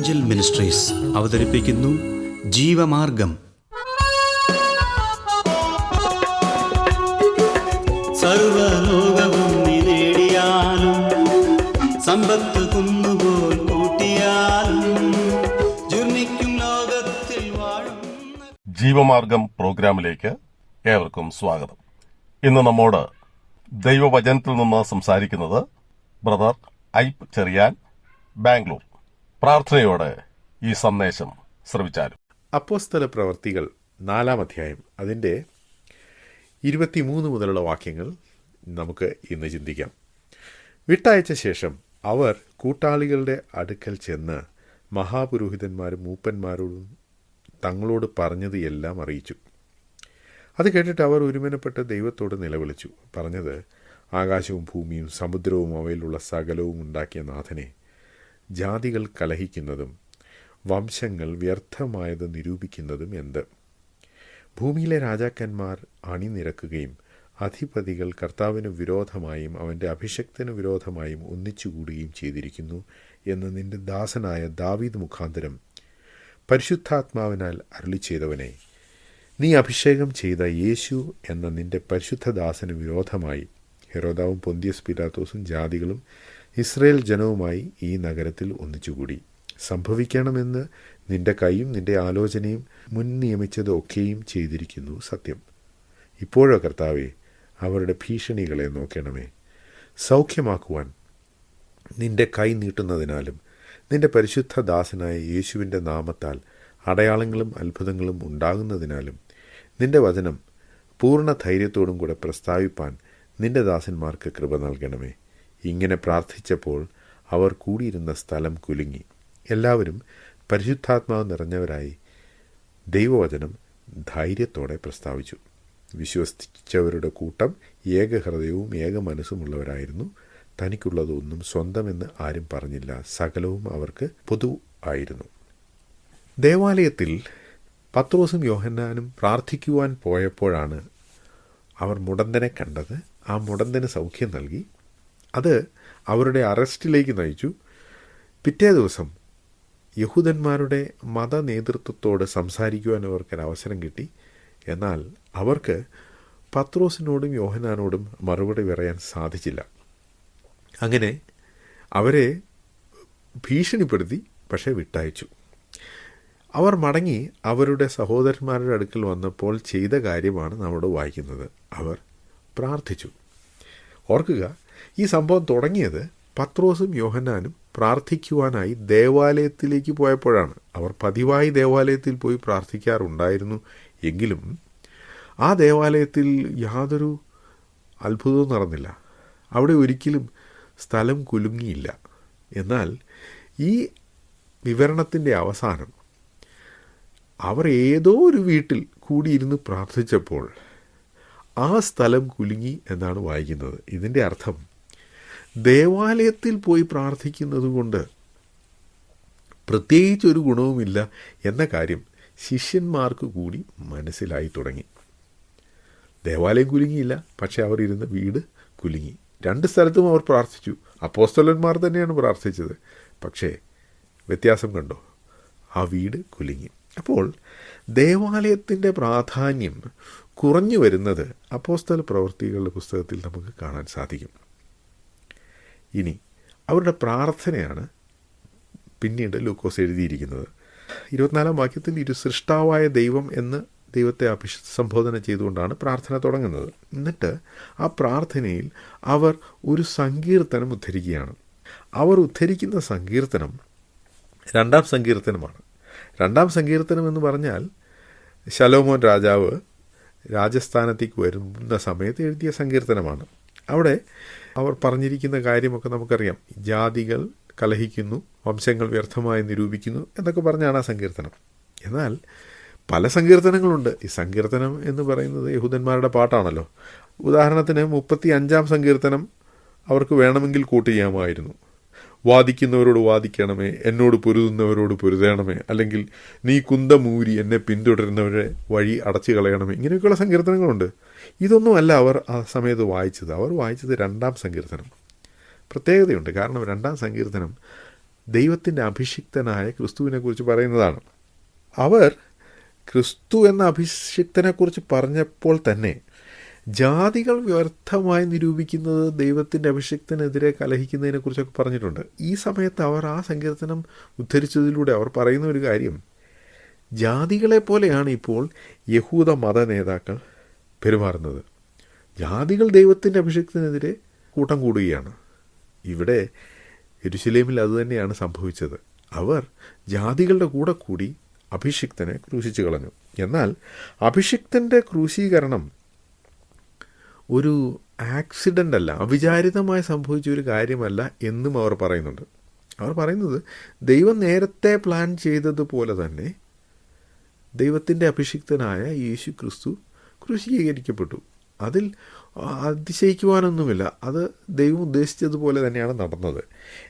Angel ministries അവതരിപ്പിക്കുന്നു ജീവമാർഗം. സർവലോകവും നേടിയാലും സമ്പത്ത് കുന്നുപോൽ കൂട്ടിയാലും ജുർമിക്കും ലോകത്തിൽ വാഴും. ജീവമാർഗം പ്രോഗ്രാമിലേക്ക് ഏവർക്കും സ്വാഗതം. ഇന്ന് നമ്മോട് ദൈവവചനത്തിൽ നിന്ന് സംസാരിക്കുന്നത് ബ്രദർ ഐപ്പ് ചെറിയാൻ, ബാംഗ്ലൂർ. പ്രാർത്ഥനയോടെ ഈ സന്ദേശം ശ്രവിച്ചാലും. അപ്പോസ്തല പ്രവർത്തികൾ 4-ാം അധ്യായം അതിൻ്റെ 23 മുതലുള്ള വാക്യങ്ങൾ നമുക്ക് ഇന്ന് ചിന്തിക്കാം. വിട്ടയച്ച ശേഷം അവർ കൂട്ടാളികളുടെ അടുക്കൽ ചെന്ന് മഹാപുരോഹിതന്മാരും മൂപ്പന്മാരോടും തങ്ങളോട് പറഞ്ഞത് എല്ലാം അറിയിച്ചു. അത് കേട്ടിട്ട് അവർ ഒരുമനപ്പെട്ട് ദൈവത്തോട് നിലവിളിച്ചു. പറഞ്ഞത്, ആകാശവും ഭൂമിയും സമുദ്രവും അവയിലുള്ള സകലവും ഉണ്ടാക്കിയ നാഥനെ, ജാതികൾ കലഹിക്കുന്നതും വംശങ്ങൾ വ്യർത്ഥമായത് നിരൂപിക്കുന്നതും എന്ത്? ഭൂമിയിലെ രാജാക്കന്മാർ അണിനിരക്കുകയും അധിപതികൾ കർത്താവിന് വിരോധമായും അവൻ്റെ അഭിഷക്തന് വിരോധമായും ഒന്നിച്ചുകൂടുകയും ചെയ്തിരിക്കുന്നു എന്ന് നിന്റെ ദാസനായ ദാവീദ് മുഖാന്തരം പരിശുദ്ധാത്മാവിനാൽ അരുളി ചെയ്തവനെ, നീ അഭിഷേകം ചെയ്ത യേശു എന്ന നിന്റെ പരിശുദ്ധദാസന് വിരോധമായി ഹെരോദാവും പൊന്തിയസ് പീലാത്തോസും ജാതികളും ഇസ്രയേൽ ജനവുമായി ഈ നഗരത്തിൽ ഒന്നിച്ചുകൂടി. സംഭവിക്കണമെന്ന് നിന്റെ കൈയും നിന്റെ ആലോചനയും മുൻ നിയമിച്ചത് ഒക്കെയും ചെയ്തിരിക്കുന്നു സത്യം. ഇപ്പോഴോ കർത്താവേ, അവരുടെ ഭീഷണികളെ നോക്കണമേ. സൗഖ്യമാക്കുവാൻ നിന്റെ കൈ നീട്ടുന്നതിനാലും നിന്റെ പരിശുദ്ധദാസനായ യേശുവിൻ്റെ നാമത്താൽ അടയാളങ്ങളും അത്ഭുതങ്ങളും ഉണ്ടാകുന്നതിനാലും നിന്റെ വചനം പൂർണ്ണ ധൈര്യത്തോടും കൂടെ പ്രസ്താവിപ്പാൻ നിന്റെ ദാസന്മാർക്ക് കൃപ നൽകണമേ. ഇങ്ങനെ പ്രാർത്ഥിച്ചപ്പോൾ അവർ കൂടിയിരുന്ന സ്ഥലം കുലുങ്ങി. എല്ലാവരും പരിശുദ്ധാത്മാവ് നിറഞ്ഞവരായി ദൈവവചനം ധൈര്യത്തോടെ പ്രസ്താവിച്ചു. വിശ്വസിച്ചവരുടെ കൂട്ടം ഏകഹൃദയവും ഏക മനസ്സുമുള്ളവരായിരുന്നു. തനിക്കുള്ളതൊന്നും സ്വന്തമെന്ന് ആരും പറഞ്ഞില്ല. സകലവും അവർക്ക് പൊതു ആയിരുന്നു. ദേവാലയത്തിൽ പത്രോസും യോഹന്നാനും പ്രാർത്ഥിക്കുവാൻ പോയപ്പോഴാണ് അവർ മുടന്തനെ കണ്ടത്. ആ മുടന്തന് സൗഖ്യം നൽകി. അത് അവരുടെ അറസ്റ്റിലേക്ക് നയിച്ചു. പിറ്റേ ദിവസം യഹൂദന്മാരുടെ മതനേതൃത്വത്തോട് സംസാരിക്കുവാൻ അവർക്കൊരവസരം കിട്ടി. എന്നാൽ അവർക്ക് പത്രോസിനോടും യോഹന്നാനോടും മറുപടി പറയാൻ സാധിച്ചില്ല. അങ്ങനെ അവരെ ഭീഷണിപ്പെടുത്തി, പക്ഷേ വിട്ടയച്ചു. അവർ മടങ്ങി അവരുടെ സഹോദരന്മാരുടെ അടുക്കൽ വന്നപ്പോൾ ചെയ്ത കാര്യമാണ് നമ്മോട് വായിക്കുന്നത്. അവർ പ്രാർത്ഥിച്ചു. ഓർക്കുക, ഈ സംഭവം തുടങ്ങിയത് പത്രോസും യോഹന്നാനും പ്രാർത്ഥിക്കുവാനായി ദേവാലയത്തിലേക്ക് പോയപ്പോഴാണ്. അവർ പതിവായി ദേവാലയത്തിൽ പോയി പ്രാർത്ഥിക്കാറുണ്ടായിരുന്നു. എങ്കിലും ആ ദേവാലയത്തിൽ യാതൊരു അത്ഭുതവും നടന്നില്ല. അവിടെ ഒരിക്കലും സ്ഥലം കുലുങ്ങിയില്ല. എന്നാൽ ഈ വിവരണത്തിൻ്റെ അവസാനം അവർ ഏതോ ഒരു വീട്ടിൽ കൂടിയിരുന്ന് പ്രാർത്ഥിച്ചപ്പോൾ ആ സ്ഥലം കുലുങ്ങി എന്നാണ് വായിക്കുന്നത്. ഇതിൻ്റെ അർത്ഥം ദേവാലയത്തിൽ പോയി പ്രാർത്ഥിക്കുന്നത് കൊണ്ട് പ്രത്യേകിച്ചൊരു ഗുണവുമില്ല എന്ന കാര്യം ശിഷ്യന്മാർക്ക് കൂടി മനസ്സിലായി തുടങ്ങി. ദേവാലയം കുലുങ്ങിയില്ല, പക്ഷെ അവർ ഇരുന്ന വീട് കുലുങ്ങി. 2 സ്ഥലത്തും അവർ പ്രാർത്ഥിച്ചു. അപ്പോസ്തലന്മാർ തന്നെയാണ് പ്രാർത്ഥിച്ചത്. പക്ഷേ വ്യത്യാസം കണ്ടോ? ആ വീട് കുലുങ്ങി. അപ്പോൾ ദേവാലയത്തിൻ്റെ പ്രാധാന്യം കുറഞ്ഞു വരുന്നത് അപ്പോസ്തല പ്രവൃത്തികളുടെ പുസ്തകത്തിൽ നമുക്ക് കാണാൻ സാധിക്കും. ഇനി അവരുടെ പ്രാർത്ഥനയാണ് പിന്നീട് ലൂക്കോസ് എഴുതിയിരിക്കുന്നത്. 24-ാം വാക്യത്തിൽ ഒരു സൃഷ്ടാവായ ദൈവം എന്ന് ദൈവത്തെ അഭിസംബോധന ചെയ്തുകൊണ്ടാണ് പ്രാർത്ഥന തുടങ്ങുന്നത്. എന്നിട്ട് ആ പ്രാർത്ഥനയിൽ അവർ ഒരു സങ്കീർത്തനം ഉദ്ധരിക്കുകയാണ്. അവർ ഉദ്ധരിക്കുന്ന സങ്കീർത്തനം 2-ാം സങ്കീർത്തനമാണ്. 2-ാം സങ്കീർത്തനം എന്ന് പറഞ്ഞാൽ ശലോമോൻ രാജാവ് രാജസ്ഥാനത്തേക്ക് വരുന്ന സമയത്ത് എഴുതിയ സങ്കീർത്തനമാണ്. അവിടെ അവർ പറഞ്ഞിരിക്കുന്ന കാര്യമൊക്കെ നമുക്കറിയാം. ജാതികൾ കലഹിക്കുന്നു, വംശങ്ങൾ വ്യർത്ഥമായി നിരൂപിക്കുന്നു എന്നൊക്കെ പറഞ്ഞാണ് ആ സങ്കീർത്തനം. എന്നാൽ പല സങ്കീർത്തനങ്ങളുണ്ട്. ഈ സങ്കീർത്തനം എന്ന് പറയുന്നത് യഹൂദന്മാരുടെ പാട്ടാണല്ലോ. ഉദാഹരണത്തിന് 35-ാം സങ്കീർത്തനം അവർക്ക് വേണമെങ്കിൽ കൂട്ട് ചെയ്യാമായിരുന്നു. വാദിക്കുന്നവരോട് വാദിക്കണമേ, എന്നോട് പൊരുതുന്നവരോട് പൊരുതണമേ, അല്ലെങ്കിൽ നീ കുന്തമൂരി എന്നെ പിന്തുടരുന്നവരെ വഴി അടച്ചു കളയണമേ, ഇങ്ങനെയൊക്കെയുള്ള സങ്കീർത്തനങ്ങളുണ്ട്. ഇതൊന്നുമല്ല അവർ ആ സമയത്ത് വായിച്ചത്. അവർ വായിച്ചത് 2-ാം സങ്കീർത്തനം. പ്രത്യേകതയുണ്ട്. കാരണം 2-ാം സങ്കീർത്തനം ദൈവത്തിൻ്റെ അഭിഷിക്തനായ ക്രിസ്തുവിനെക്കുറിച്ച് പറയുന്നതാണ്. അവർ ക്രിസ്തു എന്ന അഭിഷിക്തനെക്കുറിച്ച് പറഞ്ഞപ്പോൾ തന്നെ ജാതികൾ വ്യർത്ഥമായി നിരൂപിക്കുന്നത് ദൈവത്തിൻ്റെ അഭിഷിക്തനെതിരെ കലഹിക്കുന്നതിനെക്കുറിച്ചൊക്കെ പറഞ്ഞിട്ടുണ്ട്. ഈ സമയത്ത് അവർ ആ സങ്കീർത്തനം ഉദ്ധരിച്ചതിലൂടെ അവർ പറയുന്ന ഒരു കാര്യം, ജാതികളെ പോലെയാണ് ഇപ്പോൾ യഹൂദ മത നേതാക്കൾ പെരുമാറുന്നത്. ജാതികൾ ദൈവത്തിൻ്റെ അഭിഷിക്തനെതിരെ കൂട്ടം കൂടുകയാണ്. ഇവിടെ യെരുശലേമിൽ അതുതന്നെയാണ് സംഭവിച്ചത്. അവർ ജാതികളുടെ കൂടെ കൂടി അഭിഷിക്തനെ ക്രൂശിച്ചു കളഞ്ഞു. എന്നാൽ അഭിഷിക്തൻ്റെ ക്രൂശീകരണം ഒരു ആക്സിഡൻ്റ് അല്ല, അവിചാരിതമായി സംഭവിച്ച ഒരു കാര്യമല്ല എന്നും അവർ പറയുന്നുണ്ട്. അവർ പറയുന്നത് ദൈവം നേരത്തെ പ്ലാൻ ചെയ്തതുപോലെ തന്നെ ദൈവത്തിൻ്റെ അഭിഷിക്തനായ യേശു ക്രിസ്തു ക്രൂശീകരിക്കപ്പെട്ടു. അതിൽ അതിശയിക്കുവാനൊന്നുമില്ല. അത് ദൈവം ഉദ്ദേശിച്ചതുപോലെ തന്നെയാണ് നടന്നത്.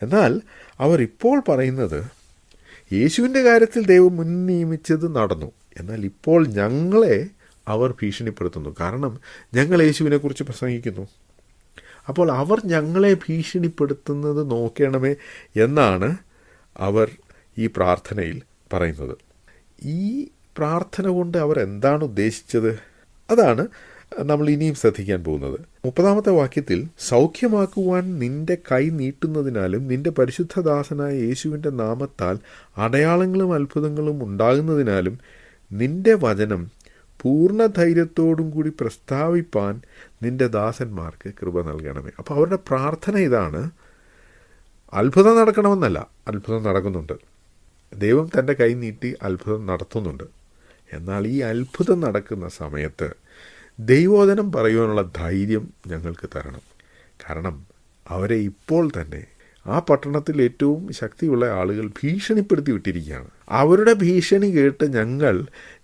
എന്നാൽ അവർ ഇപ്പോൾ പറയുന്നത് യേശുവിൻ്റെ കാര്യത്തിൽ ദൈവം മുൻ നിയമിച്ചത് നടന്നു, എന്നാൽ ഇപ്പോൾ ഞങ്ങളെ അവർ ഭീഷണിപ്പെടുത്തുന്നു. കാരണം ഞങ്ങൾ യേശുവിനെക്കുറിച്ച് പ്രസംഗിക്കുന്നു. അപ്പോൾ അവർ ഞങ്ങളെ ഭീഷണിപ്പെടുത്തുന്നത് നോക്കണമേ എന്നാണ് അവർ ഈ പ്രാർത്ഥനയിൽ പറയുന്നത്. ഈ പ്രാർത്ഥന കൊണ്ട് അവർ എന്താണ് ഉദ്ദേശിച്ചത്? അതാണ് നമ്മൾ ഇനിയും ശ്രദ്ധിക്കാൻ പോകുന്നത്. 30-ാമത്തെ വാക്യത്തിൽ, സൗഖ്യമാക്കുവാൻ നിന്റെ കൈ നീട്ടുന്നതിനാലും നിന്റെ പരിശുദ്ധദാസനായ യേശുവിൻ്റെ നാമത്താൽ അടയാളങ്ങളും അത്ഭുതങ്ങളും ഉണ്ടാകുന്നതിനാലും നിന്റെ വചനം പൂർണ്ണ ധൈര്യത്തോടും കൂടി പ്രസ്താവിപ്പാൻ നിന്റെ ദാസന്മാർക്ക് കൃപ നൽകണമേ. അപ്പോൾ അവരുടെ പ്രാർത്ഥന ഇതാണ്. അത്ഭുതം നടക്കണമെന്നല്ല, അത്ഭുതം നടക്കുന്നുണ്ട്. ദൈവം തൻ്റെ കൈ നീട്ടി അത്ഭുതം നടത്തുന്നുണ്ട്. എന്നാൽ ഈ അത്ഭുതം നടക്കുന്ന സമയത്ത് ദൈവവചനം പറയുവാനുള്ള ധൈര്യം ഞങ്ങൾക്ക് തരണം. കാരണം അവരെ ഇപ്പോൾ തന്നെ ആ പട്ടണത്തിൽ ഏറ്റവും ശക്തിയുള്ള ആളുകൾ ഭീഷണിപ്പെടുത്തി വിട്ടിരിക്കുകയാണ്. അവരുടെ ഭീഷണി കേട്ട്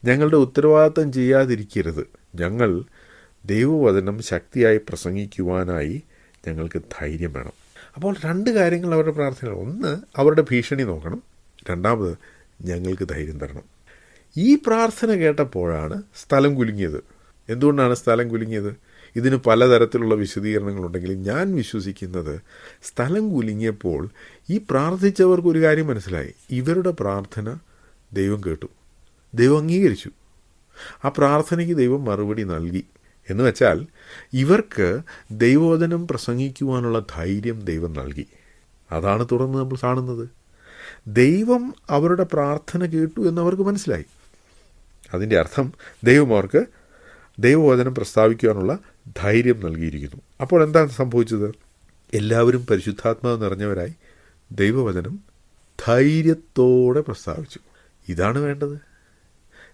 ഞങ്ങളുടെ ഉത്തരവാദിത്തം ചെയ്യാതിരിക്കരുത്. ഞങ്ങൾ ദൈവവചനം ശക്തിയായി പ്രസംഗിക്കുവാനായി ഞങ്ങൾക്ക് ധൈര്യം വേണം. അപ്പോൾ രണ്ട് കാര്യങ്ങൾ അവരുടെ പ്രാർത്ഥന. ഒന്ന്, അവരുടെ ഭീഷണി നോക്കണം. രണ്ടാമത്, ഞങ്ങൾക്ക് ധൈര്യം തരണം. ഈ പ്രാർത്ഥന കേട്ടപ്പോഴാണ് സ്ഥലം കുലുങ്ങിയത്. എന്തുകൊണ്ടാണ് സ്ഥലം കുലുങ്ങിയത്? ഇതിന് പലതരത്തിലുള്ള വിശദീകരണങ്ങളുണ്ടെങ്കിലും ഞാൻ വിശ്വസിക്കുന്നത് സ്ഥലം കുലുങ്ങിയപ്പോൾ ഈ പ്രാർത്ഥിച്ചവർക്കൊരു കാര്യം മനസ്സിലായി. ഇവരുടെ പ്രാർത്ഥന ദൈവം കേട്ടു, ദൈവം അംഗീകരിച്ചു. ആ പ്രാർത്ഥനയ്ക്ക് ദൈവം മറുപടി നൽകി. എന്ന് വെച്ചാൽ ഇവർക്ക് ദൈവവചനം പ്രസംഗിക്കുവാനുള്ള ധൈര്യം ദൈവം നൽകി. അതാണ് തുടർന്ന് നമ്മൾ കാണുന്നത്. ദൈവം അവരുടെ പ്രാർത്ഥന കേട്ടു എന്നവർക്ക് മനസ്സിലായി. അതിൻ്റെ അർത്ഥം ദൈവം അവർക്ക് ദൈവവചനം പ്രസ്താവിക്കുവാനുള്ള ധൈര്യം നൽകിയിരിക്കുന്നു. അപ്പോൾ എന്താണ് സംഭവിച്ചത്? എല്ലാവരും പരിശുദ്ധാത്മാവ് നിറഞ്ഞവരായി ദൈവവചനം ധൈര്യത്തോടെ പ്രസ്താവിച്ചു. ഇതാണ് വേണ്ടത്.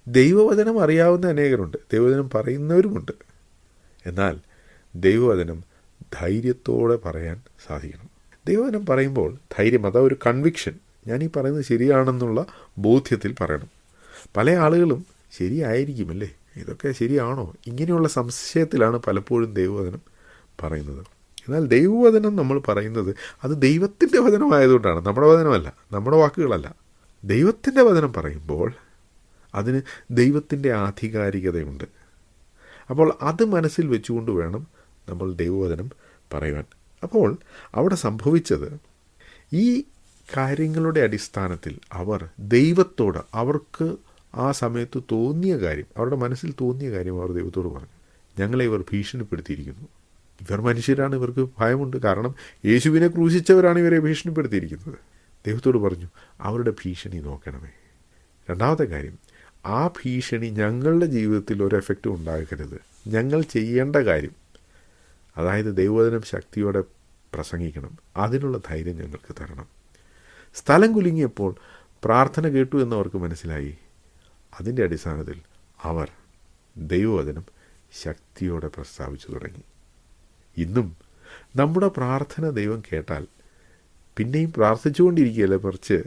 ദൈവവചനം അറിയാവുന്ന അനേകരുണ്ട്, ദൈവവചനം പറയുന്നവരുമുണ്ട്. എന്നാൽ ദൈവവചനം ധൈര്യത്തോടെ പറയാൻ സാധിക്കണം. ദൈവവചനം പറയുമ്പോൾ ധൈര്യം, അതാ ഒരു കൺവിക്ഷൻ, ഞാൻ ഈ പറയുന്നത് ശരിയാണെന്നുള്ള ബോധ്യത്തിൽ പറയണം. പല ആളുകളും ശരിയായിരിക്കുമല്ലേ, ഇതൊക്കെ ശരിയാണോ, ഇങ്ങനെയുള്ള സംശയത്തിലാണ് പലപ്പോഴും ദൈവവചനം പറയുന്നത്. എന്നാൽ ദൈവവചനം നമ്മൾ പറയുന്നത് അത് ദൈവത്തിൻ്റെ വചനമായതുകൊണ്ടാണ്, നമ്മുടെ വചനമല്ല, നമ്മുടെ വാക്കുകളല്ല. ദൈവത്തിൻ്റെ വചനം പറയുമ്പോൾ അതിന് ദൈവത്തിൻ്റെ ആധികാരികതയുണ്ട്. അപ്പോൾ അത് മനസ്സിൽ വെച്ചുകൊണ്ട് വേണം നമ്മൾ ദൈവവചനം പറയുവാൻ. അപ്പോൾ അവിടെ സംഭവിച്ചത്, ഈ കാര്യങ്ങളുടെ അടിസ്ഥാനത്തിൽ അവർ ദൈവത്തോട്, അവർക്ക് ആ സമയത്ത് തോന്നിയ കാര്യം, അവരുടെ മനസ്സിൽ തോന്നിയ കാര്യം അവർ ദൈവത്തോട് പറഞ്ഞു. ഞങ്ങളെ ഇവർ ഭീഷണിപ്പെടുത്തിയിരിക്കുന്നു. ഇവർ മനുഷ്യരാണ്, ഇവർക്ക് ഭയമുണ്ട്. കാരണം യേശുവിനെ ക്രൂശിച്ചവരാണ് ഇവരെ ഭീഷണിപ്പെടുത്തിയിരിക്കുന്നത്. ദൈവത്തോട് പറഞ്ഞു, അവരുടെ ഭീഷണി നോക്കണമേ. രണ്ടാമത്തെ കാര്യം, ആ ഭീഷണി ഞങ്ങളുടെ ജീവിതത്തിൽ ഒരു എഫക്റ്റും ഉണ്ടാകരുത്. ഞങ്ങൾ ചെയ്യേണ്ട കാര്യം, അതായത് ദൈവവചനം ശക്തിയോടെ പ്രസംഗിക്കണം, അതിനുള്ള ധൈര്യം ഞങ്ങൾക്ക് തരണം. സ്ഥലം കുലുങ്ങിയപ്പോൾ പ്രാർത്ഥന കേട്ടു എന്നവർക്ക് മനസ്സിലായി. അതിൻ്റെ അടിസ്ഥാനത്തിൽ അവർ ദൈവവചനം ശക്തിയോടെ പ്രസ്താവിച്ചു തുടങ്ങി. ഇന്നും നമ്മുടെ പ്രാർത്ഥന ദൈവം കേട്ടാൽ പിന്നെയും പ്രാർത്ഥിച്ചുകൊണ്ടിരിക്കുകയല്ല, മറിച്ച്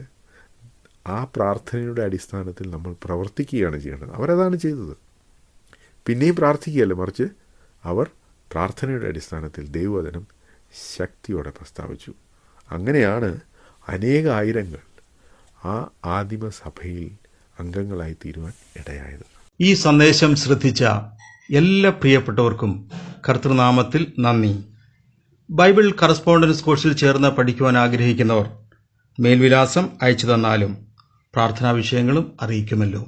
ആ പ്രാർത്ഥനയുടെ അടിസ്ഥാനത്തിൽ നമ്മൾ പ്രവർത്തിക്കുകയാണ് ചെയ്യേണ്ടത്. അവരതാണ് ചെയ്തത്. പിന്നെയും പ്രാർത്ഥിക്കുകയല്ല, മറിച്ച് അവർ പ്രാർത്ഥനയുടെ അടിസ്ഥാനത്തിൽ ദൈവവചനം ശക്തിയോടെ പ്രസ്താവിച്ചു. അങ്ങനെയാണ് അനേക ആയിരങ്ങൾ ആ ആദിമസഭയിൽ അംഗങ്ങളായി തീരുവാൻ ഇടയായത്. ഈ സന്ദേശം ശ്രദ്ധിച്ച എല്ലാ പ്രിയപ്പെട്ടവർക്കും കർത്തൃനാമത്തിൽ നന്ദി. ബൈബിൾ കറസ്പോണ്ടൻസ് കോഴ്സിൽ ചേർന്ന് പഠിക്കുവാൻ ആഗ്രഹിക്കുന്നവർ മേൽവിലാസം അയച്ചു തന്നാലും പ്രാർത്ഥനാ വിഷയങ്ങളും അറിയിക്കുമല്ലോ.